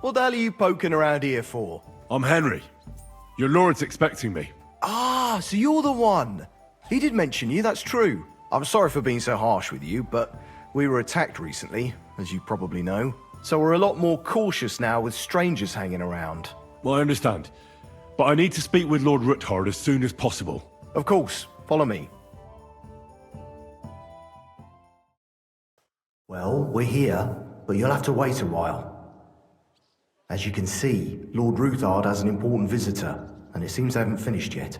What the hell are you poking around here for? I'm Henry. Your lord's expecting me. Ah, so you're the one. He did mention you, that's true. I'm sorry for being so harsh with you, but we were attacked recently, as you probably know. So we're a lot more cautious now with strangers hanging around. Well, I understand. But I need to speak with Lord Ruthard as soon as possible. Of course, follow me. Well, we're here, but you'll have to wait a while. As you can see, Lord Ruthard has an important visitor, and it seems they haven't finished yet.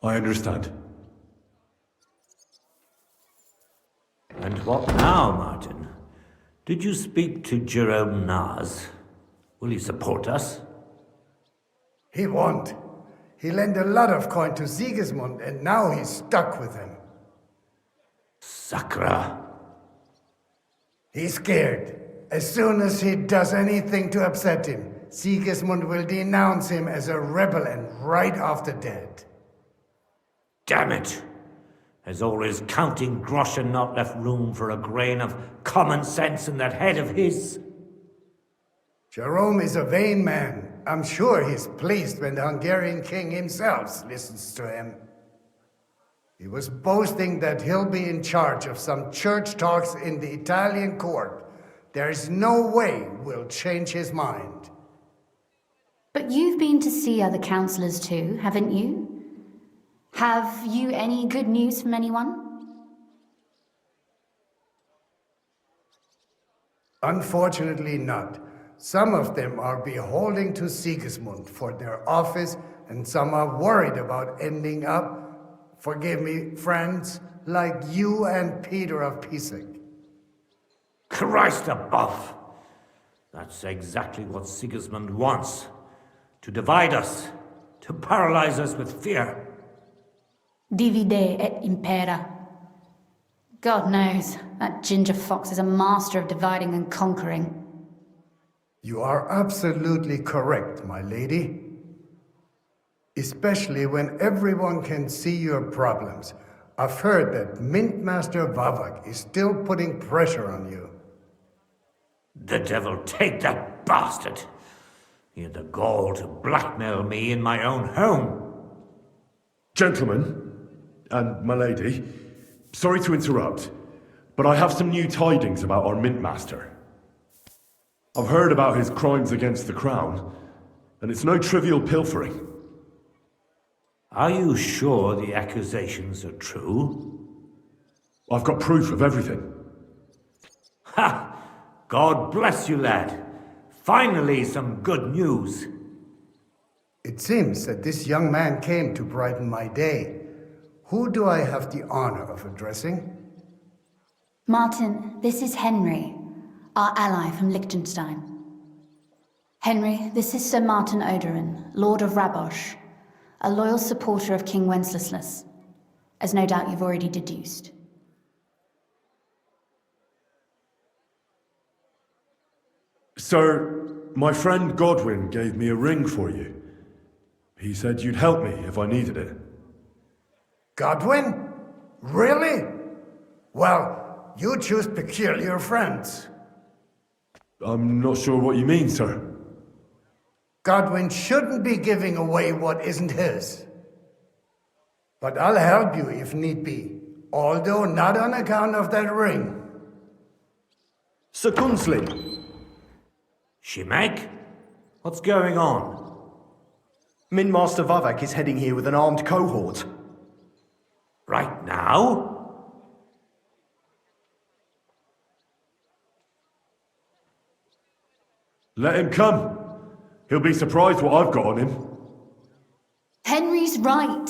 I understand. And what now, Martin? Did you speak to Jerome Naz? Will he support us? He won't. He lent a lot of coin to Sigismund, and now he's stuck with him. Sakra. He's scared. As soon as he does anything to upset him, Sigismund will denounce him as a rebel and right off the dead. Damn it! Has all his counting groschen not left room for a grain of common sense in that head of his? Jerome is a vain man. I'm sure he's pleased when the Hungarian king himself listens to him. He was boasting that he'll be in charge of some church talks in the Italian court. There's no way we'll change his mind. But you've been to see other councillors too, haven't you? Have you any good news from anyone? Unfortunately not. Some of them are beholden to Sigismund for their office, and some are worried about ending up, forgive me, friends, like you and Peter of Pisek. Christ above! That's exactly what Sigismund wants. To divide us, to paralyze us with fear. Divide et impera. God knows, that ginger fox is a master of dividing and conquering. You are absolutely correct, my lady. Especially when everyone can see your problems. I've heard that Mintmaster Vavak is still putting pressure on you. The devil take that bastard! He had the gall to blackmail me in my own home. Gentlemen, and my lady, sorry to interrupt, but I have some new tidings about our Mint Master. I've heard about his crimes against the crown, and it's no trivial pilfering. Are you sure the accusations are true? I've got proof of everything. Ha! God bless you, lad. Finally, some good news. It seems that this young man came to brighten my day. Who do I have the honor of addressing? Martin, this is Henry, our ally from Liechtenstein. Henry, this is Sir Martin Oderin, Lord of Rabosh, a loyal supporter of King Wenceslas, as no doubt you've already deduced. Sir, my friend Godwin gave me a ring for you. He said you'd help me if I needed it. Godwin? Really? Well, you choose peculiar friends. I'm not sure what you mean, sir. Godwin shouldn't be giving away what isn't his. But I'll help you if need be, although not on account of that ring. Sir Kunslin. Shimek? What's going on? Mintmaster Vavak is heading here with an armed cohort. Right now? Let him come. He'll be surprised what I've got on him. Henry's right.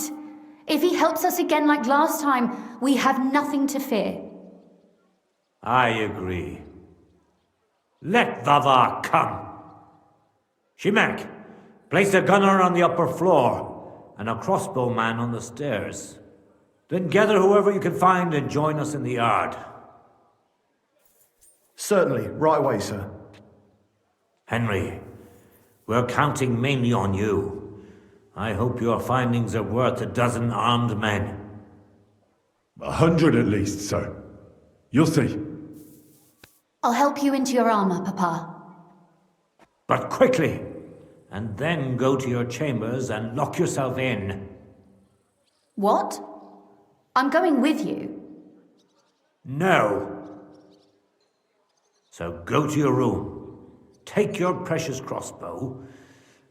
If he helps us again like last time, we have nothing to fear. I agree. Let Vavar come. Shimek, place a gunner on the upper floor and a crossbowman on the stairs. Then gather whoever you can find and join us in the yard. Certainly, right away, sir. Henry, we're counting mainly on you. I hope your findings are worth a dozen armed men. 100 at least, sir. You'll see. I'll help you into your armor, Papa. But quickly, and then go to your chambers and lock yourself in. What? I'm going with you. No. So go to your room, take your precious crossbow,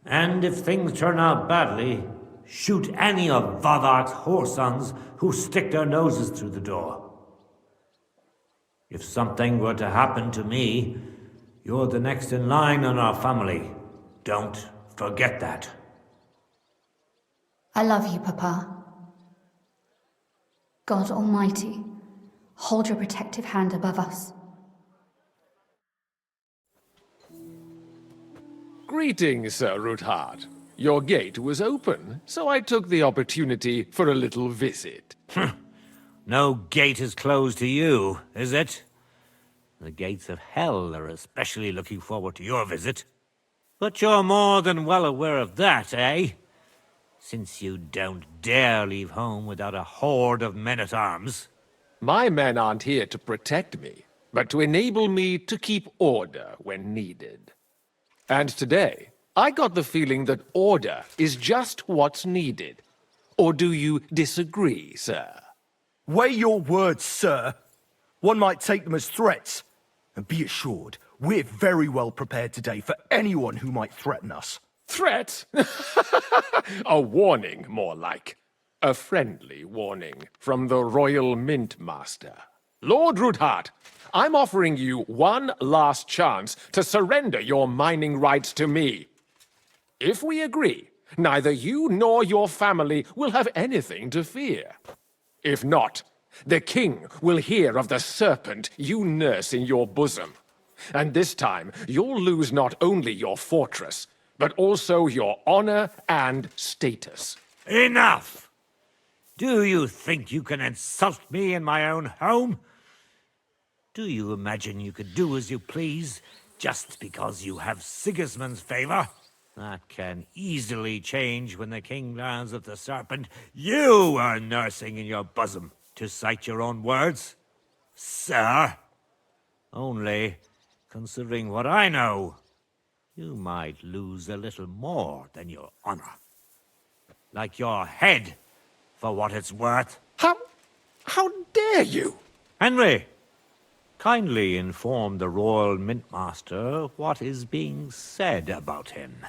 and if things turn out badly, shoot any of Vavark's whoresons who stick their noses through the door. If something were to happen to me, you're the next in line in our family. Don't forget that. I love you, Papa. God Almighty, hold your protective hand above us. Greetings, Sir Ruthard. Your gate was open, so I took the opportunity for a little visit. No gate is closed to you, is it? The gates of hell are especially looking forward to your visit. But you're more than well aware of that, eh? Since you don't dare leave home without a horde of men-at-arms. My men aren't here to protect me, but to enable me to keep order when needed. And today, I got the feeling that order is just what's needed. Or do you disagree, sir? Weigh your words, sir. One might take them as threats. And be assured, we're very well prepared today for anyone who might threaten us. Threat? A warning, more like. A friendly warning from the Royal Mint Master. Lord Ruthard, I'm offering you one last chance to surrender your mining rights to me. If we agree, neither you nor your family will have anything to fear. If not, the king will hear of the serpent you nurse in your bosom. And this time, you'll lose not only your fortress, but also your honor and status. Enough! Do you think you can insult me in my own home? Do you imagine you could do as you please just because you have Sigismund's favor? That can easily change when the king learns of the serpent you are nursing in your bosom, to cite your own words, sir. Only, considering what I know, you might lose a little more than your honor. Like your head, for what it's worth. How dare you? Henry, kindly inform the Royal Mintmaster what is being said about him.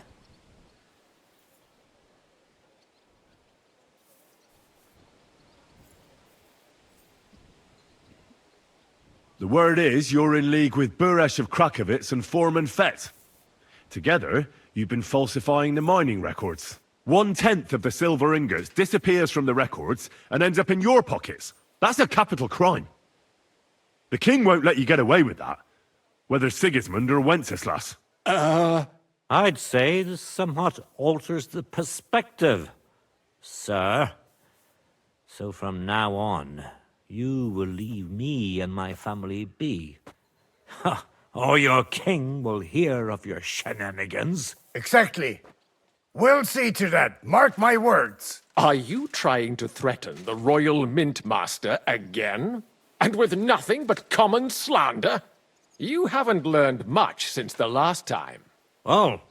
The word is you're in league with Buresh of Krakowitz and Foreman Fett. Together, you've been falsifying the mining records. 1/10 of the silver ingots disappears from the records and ends up in your pockets. That's a capital crime. The king won't let you get away with that, whether Sigismund or Wenceslas. I'd say this somewhat alters the perspective, sir. So from now on, you will leave me and my family be. Or your king will hear of your shenanigans. Exactly. We'll see to that. Mark my words. Are you trying to threaten the Royal Mint Master again? And with nothing but common slander? You haven't learned much since the last time. Well,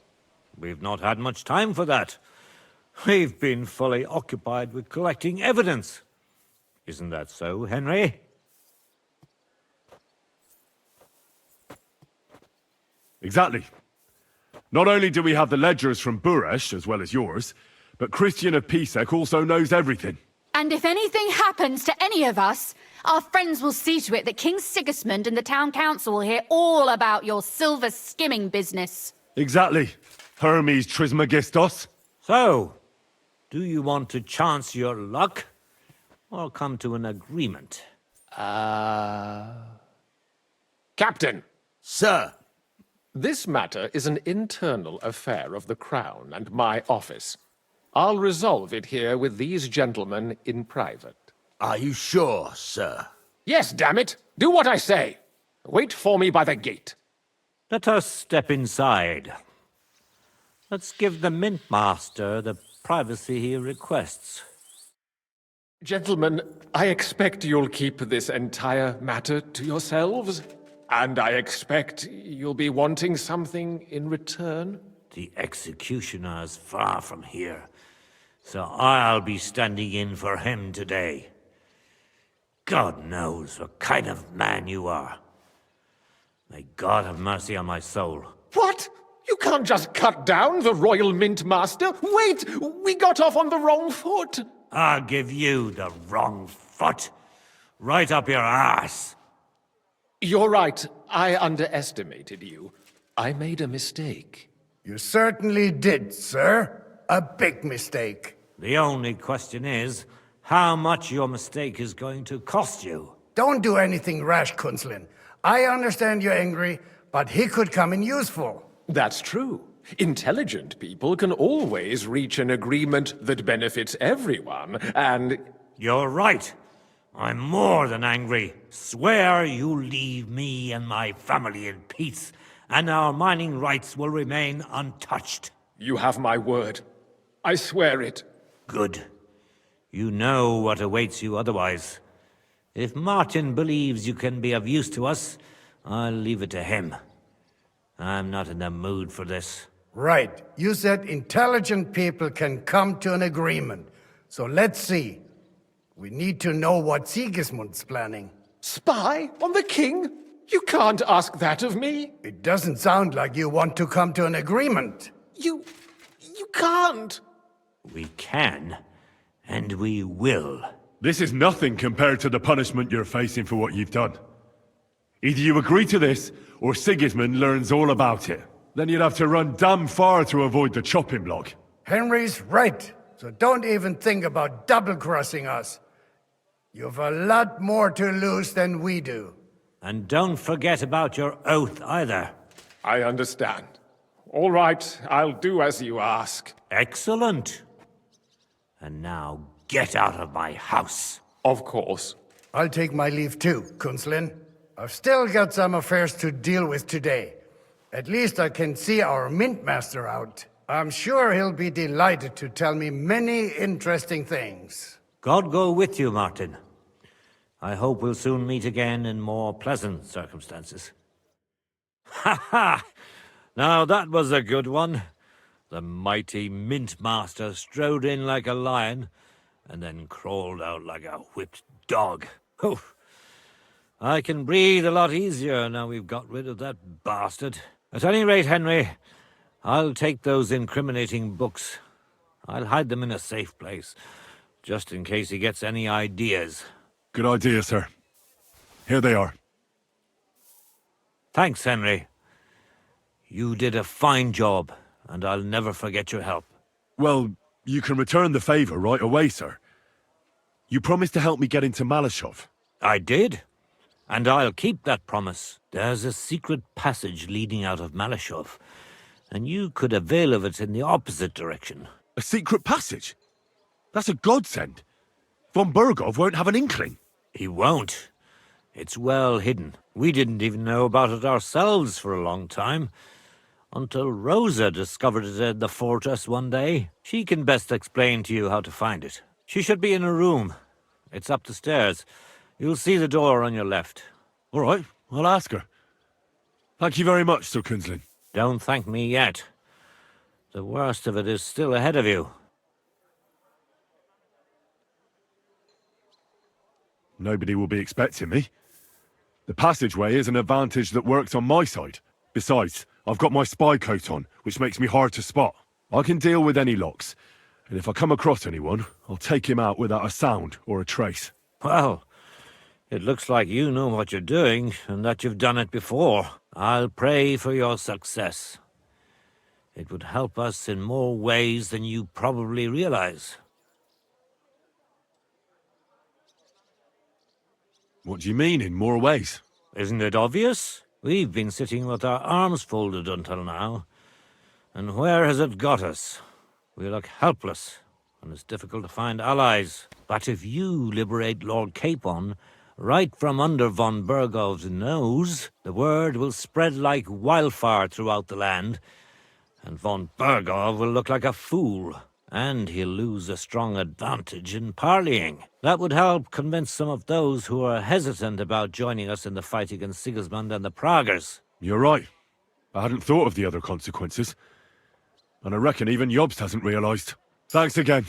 we've not had much time for that. We've been fully occupied with collecting evidence. Isn't that so, Henry? Exactly. Not only do we have the ledgers from Buresh, as well as yours, but Christian of Pisek also knows everything. And if anything happens to any of us, our friends will see to it that King Sigismund and the town council will hear all about your silver skimming business. Exactly. Hermes Trismegistos. So, do you want to chance your luck, or come to an agreement? Captain, Sir, this matter is an internal affair of the Crown and my office. I'll resolve it here with these gentlemen in private. are you sure, sir? Yes, damn it! Do what I say! Wait for me by the gate. Let us step inside. Let's give the Mint Master the privacy he requests. Gentlemen, I expect you'll keep this entire matter to yourselves. And I expect you'll be wanting something in return? The executioner is far from here, so I'll be standing in for him today. God knows what kind of man you are. May God have mercy on my soul. What? You can't just cut down the Royal Mint Master? Wait! We got off on the wrong foot! I'll give you the wrong foot. Right up your ass. You're right. I underestimated you. I made a mistake. You certainly did, sir. A big mistake. The only question is, how much your mistake is going to cost you. Don't do anything rash, Kunzlin. I understand you're angry, but he could come in useful. That's true. Intelligent people can always reach an agreement that benefits everyone, and... You're right. I'm more than angry. Swear you'll leave me and my family in peace, and our mining rights will remain untouched. You have my word. I swear it. Good. You know what awaits you otherwise. If Martin believes you can be of use to us, I'll leave it to him. I'm not in the mood for this. Right. You said intelligent people can come to an agreement. So let's see. We need to know what Sigismund's planning. Spy on the king? You can't ask that of me. It doesn't sound like you want to come to an agreement. You can't. We can, and we will. This is nothing compared to the punishment you're facing for what you've done. Either you agree to this, or Sigismund learns all about it. Then you'd have to run damn far to avoid the chopping block. Henry's right. So don't even think about double-crossing us. You've a lot more to lose than we do. And don't forget about your oath either. I understand. All right, I'll do as you ask. Excellent. And now get out of my house. Of course. I'll take my leave too, Kunzlin. I've still got some affairs to deal with today. At least I can see our Mint Master out. I'm sure he'll be delighted to tell me many interesting things. God go with you, Martin. I hope we'll soon meet again in more pleasant circumstances. Ha ha! Now that was a good one. The mighty Mint Master strode in like a lion, and then crawled out like a whipped dog. Oof. I can breathe a lot easier now we've got rid of that bastard. At any rate, Henry, I'll take those incriminating books. I'll hide them in a safe place, just in case he gets any ideas. Good idea, sir. Here they are. Thanks, Henry. You did a fine job, and I'll never forget your help. Well, you can return the favor right away, sir. You promised to help me get into Malashov. I did, and I'll keep that promise. There's a secret passage leading out of Malashov, and you could avail of it in the opposite direction. A secret passage? That's a godsend. Von Bergov won't have an inkling. He won't. It's well hidden. We didn't even know about it ourselves for a long time, until Rosa discovered it in the fortress one day. She can best explain to you how to find it. She should be in a room. It's up the stairs. You'll see the door on your left. All right, I'll ask her. Thank you very much, Sir Kunzlin. Don't thank me yet. The worst of it is still ahead of you. Nobody will be expecting me. The passageway is an advantage that works on my side. Besides, I've got my spy coat on, which makes me hard to spot. I can deal with any locks, and if I come across anyone, I'll take him out without a sound or a trace. Well, it looks like you know what you're doing, and that you've done it before. I'll pray for your success. It would help us in more ways than you probably realize. What do you mean, in more ways? Isn't it obvious? We've been sitting with our arms folded until now. And where has it got us? We look helpless, and it's difficult to find allies. But if you liberate Lord Capon, right from under von Bergov's nose, the word will spread like wildfire throughout the land, and von Bergov will look like a fool. And he'll lose a strong advantage in parleying. That would help convince some of those who are hesitant about joining us in the fight against Sigismund and the Praguers. You're right. I hadn't thought of the other consequences. And I reckon even Jobst hasn't realized. Thanks again.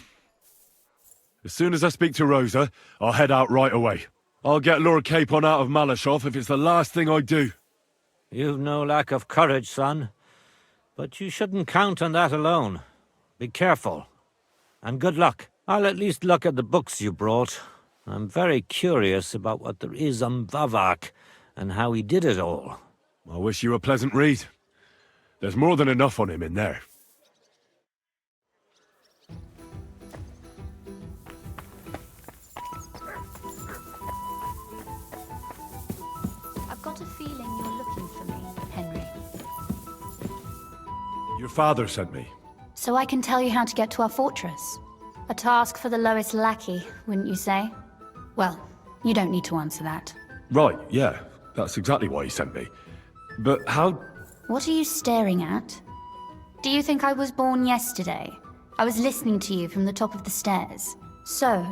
As soon as I speak to Rosa, I'll head out right away. I'll get Lord Capon out of Malashov if it's the last thing I do. You've no lack of courage, son. But you shouldn't count on that alone. Be careful. And good luck. I'll at least look at the books you brought. I'm very curious about what there is on Vavak and how he did it all. I wish you a pleasant read. There's more than enough on him in there. I've got a feeling you're looking for me, Henry. Your father sent me. So I can tell you how to get to our fortress. A task for the lowest lackey, wouldn't you say? Well, you don't need to answer that. Right, yeah. That's exactly why he sent me. But how... What are you staring at? Do you think I was born yesterday? I was listening to you from the top of the stairs. So,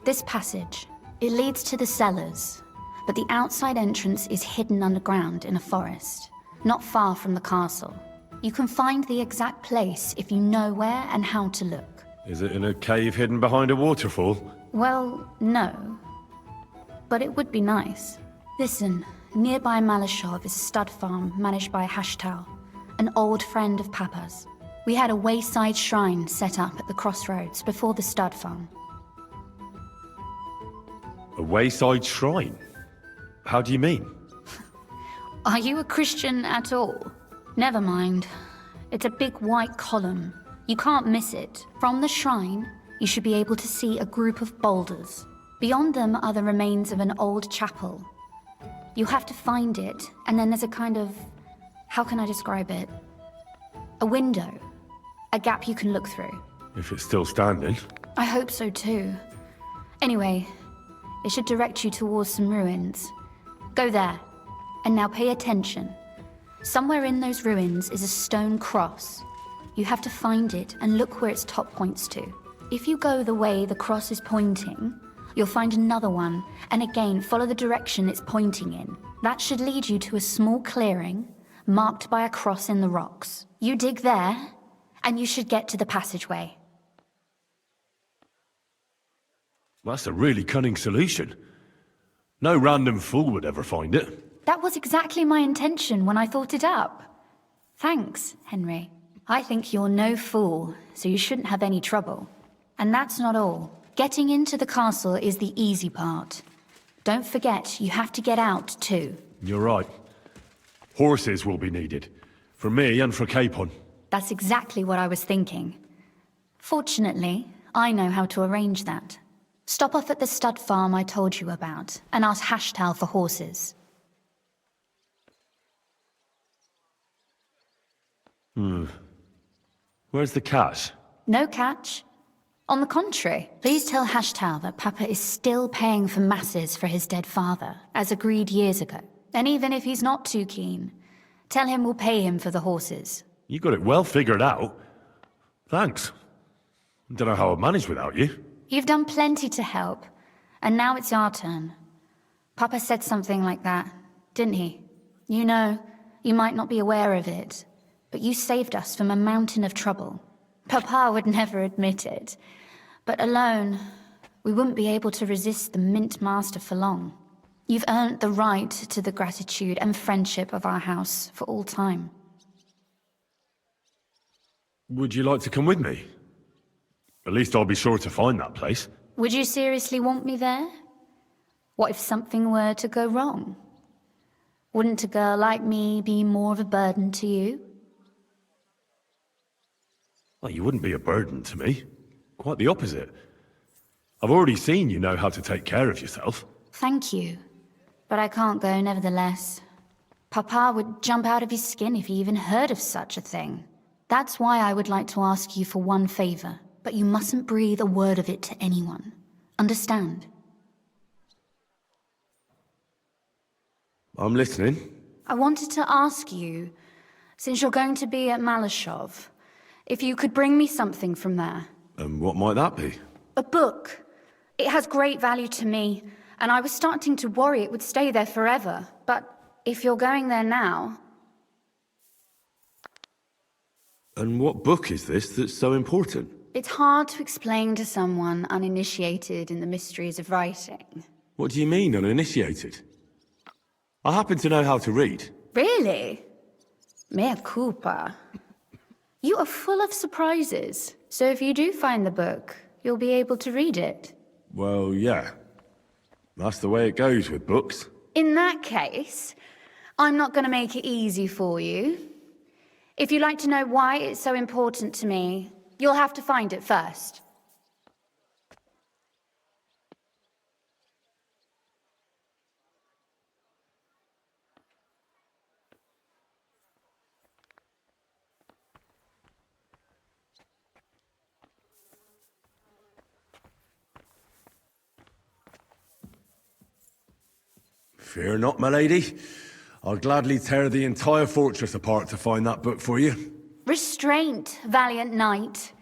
this passage, it leads to the cellars, but the outside entrance is hidden underground in a forest, not far from the castle. You can find the exact place if you know where and how to look. Is it in a cave hidden behind a waterfall? Well, no. But it would be nice. Listen, nearby Malashov is a stud farm managed by Hashtal, an old friend of Papa's. We had a wayside shrine set up at the crossroads before the stud farm. A wayside shrine? How do you mean? Are you a Christian at all? Never mind. It's a big white column. You can't miss it. From the shrine, you should be able to see a group of boulders. Beyond them are the remains of an old chapel. You have to find it, and then there's a kind of... how can I describe it? A window. A gap you can look through. If it's still standing. I hope so too. Anyway, it should direct you towards some ruins. Go there. And now pay attention. Somewhere in those ruins is a stone cross. You have to find it and look where its top points to. If you go the way the cross is pointing, you'll find another one, and again follow the direction it's pointing in. That should lead you to a small clearing, marked by a cross in the rocks. You dig there, and you should get to the passageway. That's a really cunning solution. No random fool would ever find it. That was exactly my intention when I thought it up. Thanks, Henry. I think you're no fool, so you shouldn't have any trouble. And that's not all. Getting into the castle is the easy part. Don't forget, you have to get out, too. You're right. Horses will be needed. For me and for Capon. That's exactly what I was thinking. Fortunately, I know how to arrange that. Stop off at the stud farm I told you about, and ask Hashtal for horses. Where's the catch? No catch. On the contrary, please tell Hashtal that Papa is still paying for masses for his dead father, as agreed years ago. And even if he's not too keen, tell him we'll pay him for the horses. You got it well figured out. Thanks. Don't know how I'd manage without you. You've done plenty to help, and now it's our turn. Papa said something like that, didn't he? You know, you might not be aware of it, but you saved us from a mountain of trouble. Papa would never admit it, but alone, we wouldn't be able to resist the Mint Master for long. You've earned the right to the gratitude and friendship of our house for all time. Would you like to come with me? At least I'll be sure to find that place. Would you seriously want me there? What if something were to go wrong? Wouldn't a girl like me be more of a burden to you? Well, you wouldn't be a burden to me. Quite the opposite. I've already seen you know how to take care of yourself. Thank you. But I can't go nevertheless. Papa would jump out of his skin if he even heard of such a thing. That's why I would like to ask you for one favor, but you mustn't breathe a word of it to anyone. Understand? I'm listening. I wanted to ask you, since you're going to be at Malashov, if you could bring me something from there. And what might that be? A book. It has great value to me, and I was starting to worry it would stay there forever. But if you're going there now... And what book is this that's so important? It's hard to explain to someone uninitiated in the mysteries of writing. What do you mean, uninitiated? I happen to know how to read. Really? Mea culpa. You are full of surprises, so if you do find the book, you'll be able to read it. Well, yeah. That's the way it goes with books. In that case, I'm not going to make it easy for you. If you'd like to know why it's so important to me, you'll have to find it first. Fear not, my lady. I'll gladly tear the entire fortress apart to find that book for you. Restraint, valiant knight.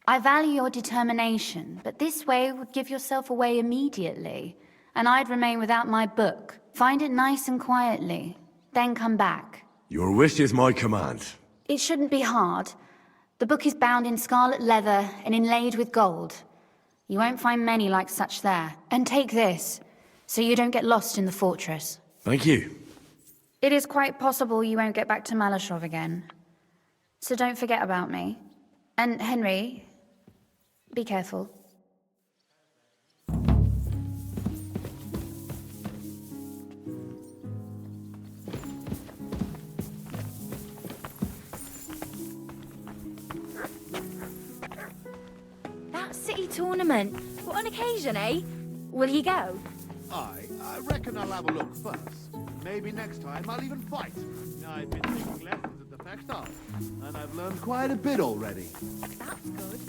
I value your determination, but this way would give yourself away immediately, and I'd remain without my book. Find it nice and quietly, then come back. Your wish is my command. It shouldn't be hard. The book is bound in scarlet leather and inlaid with gold. You won't find many like such there. And take this, so you don't get lost in the fortress. Thank you. It is quite possible you won't get back to Malashov again. So don't forget about me. And Henry, be careful. That city tournament. What an occasion, eh? Will you go? I reckon I'll have a look first. Maybe next time I'll even fight. I've been taking lessons at the Fechtal, and I've learned quite a bit already. That's good.